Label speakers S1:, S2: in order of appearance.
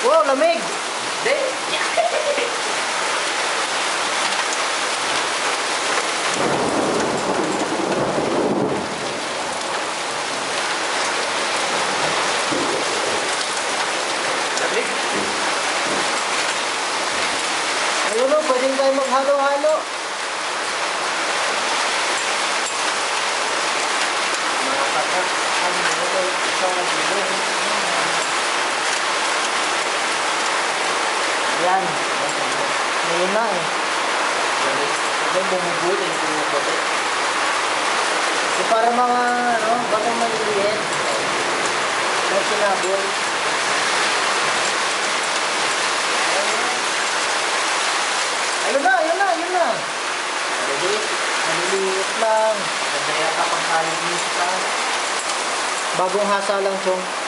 S1: Wow, lamig!
S2: Hindi. Lamig.
S1: Ayun o, pwedeng tayo maghalo-halo.
S2: Mga patak. Ang mga sa bilong.
S1: Yan. Ngayon na eh.
S2: Ito yung bumubuti. Yung bumubuti.
S1: So para mga ano, batang maliliit. May sinabol. Ayun na, ayun na, ayun na.
S2: Maliliit.
S1: Maliliit lang.
S2: Maganda yata pang tayo dito sa
S1: Bagong hasa lang, Chong.